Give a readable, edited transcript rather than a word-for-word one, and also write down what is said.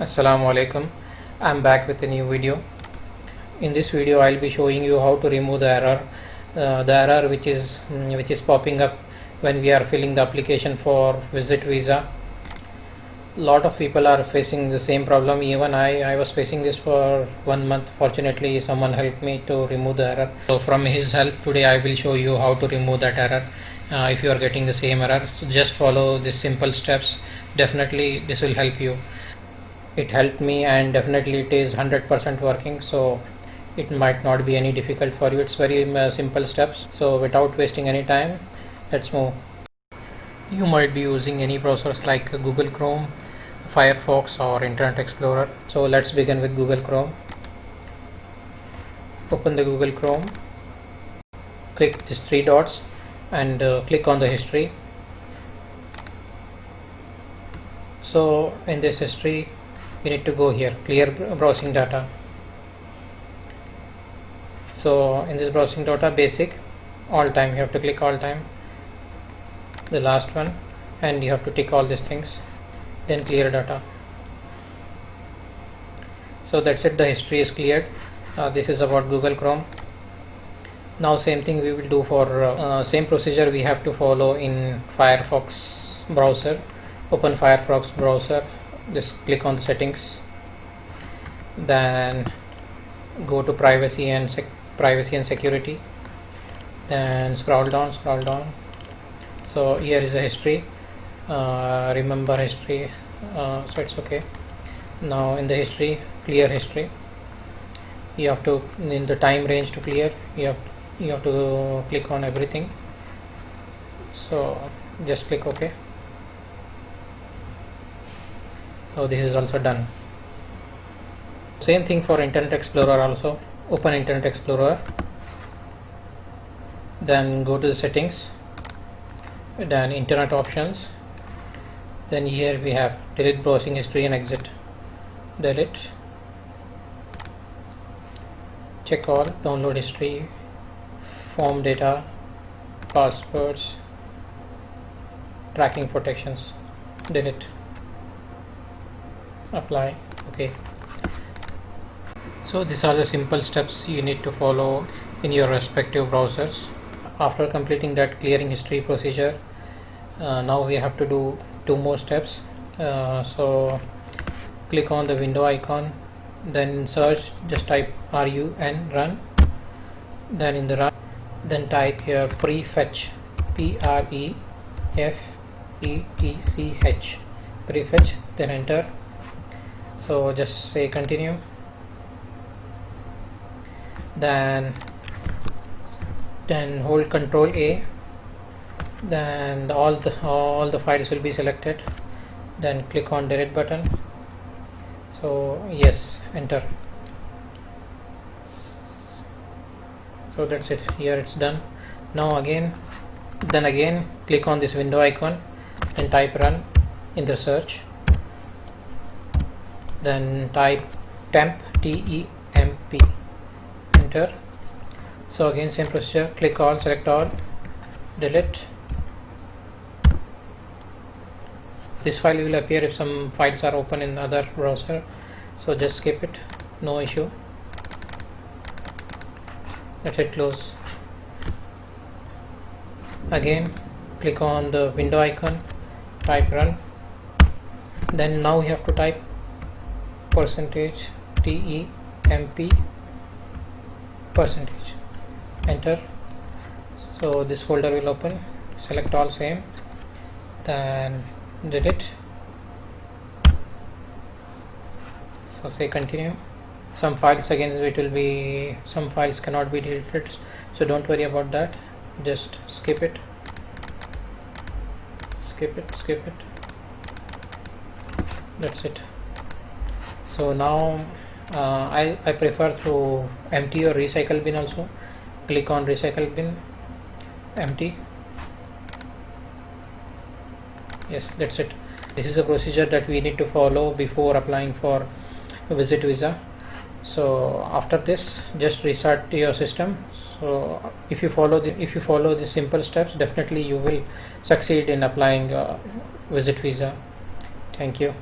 Assalamu alaikum. I'm back with a new video. In this video I'll be showing you how to remove the error which is popping up when we are filling the application for visit visa. Lot of people are facing the same problem. Even I was facing this for 1 month. Fortunately someone helped me to remove the error. So from his help today I will show you how to remove that error. If you are getting the same error, so just follow these simple steps. Definitely this will help you. It helped me and definitely it is 100% working, so it might not be any difficult for you. It's very simple steps. So without wasting any time, let's move. You might be using any browsers like Google Chrome, Firefox or Internet Explorer. So let's begin with Google Chrome. Open the Google Chrome, click these three dots and click on the history. So in this history you need to go here, clear browsing data. So in this browsing data, basic, all time, you have to click all time, the last one, and you have to tick all these things, then clear data. So that's it, the history is cleared. This is about Google Chrome. Now same thing we will do for same procedure we have to follow in Firefox browser. Open Firefox browser, just click on the settings, then go to privacy and security, then scroll down. So here is the history. Remember history, so it's okay. Now in the history, clear history, you have to, in the time range to clear, you have to click on everything. So just click OK. So this is also done. Same thing for Internet Explorer also. Open Internet Explorer, then go to the settings, then internet options, then here we have delete browsing history and exit. Delete, check all, download history, form data, passwords, tracking protections, delete, apply, okay. So these are the simple steps you need to follow in your respective browsers. After completing that clearing history procedure, now we have to do two more steps. So click on the window icon, then in search just type run, then in the run, then type here prefetch, prefetch, prefetch, then enter. So just say continue, then hold Control A, then all the files will be selected, then click on delete button. So yes, enter. So that's it, here it's done. Now again click on this window icon and type run in the search, then type temp, temp, enter. So again same procedure, click all, select all, delete. This file will appear if some files are open in other browser, so just skip it, no issue. That's it, close. Again click on the window icon, type run, then now you have to type percentage temp percentage, enter. So this folder will open, select all, same, then delete. So say continue. Some files again some files cannot be deleted, so don't worry about that, just skip it. That's it. So now I prefer through empty or recycle bin also. Click on recycle bin, empty. Yes, that's it. This is a procedure that we need to follow before applying for visit visa. So after this, just restart your system. So if you follow the simple steps, definitely you will succeed in applying visit visa. Thank you.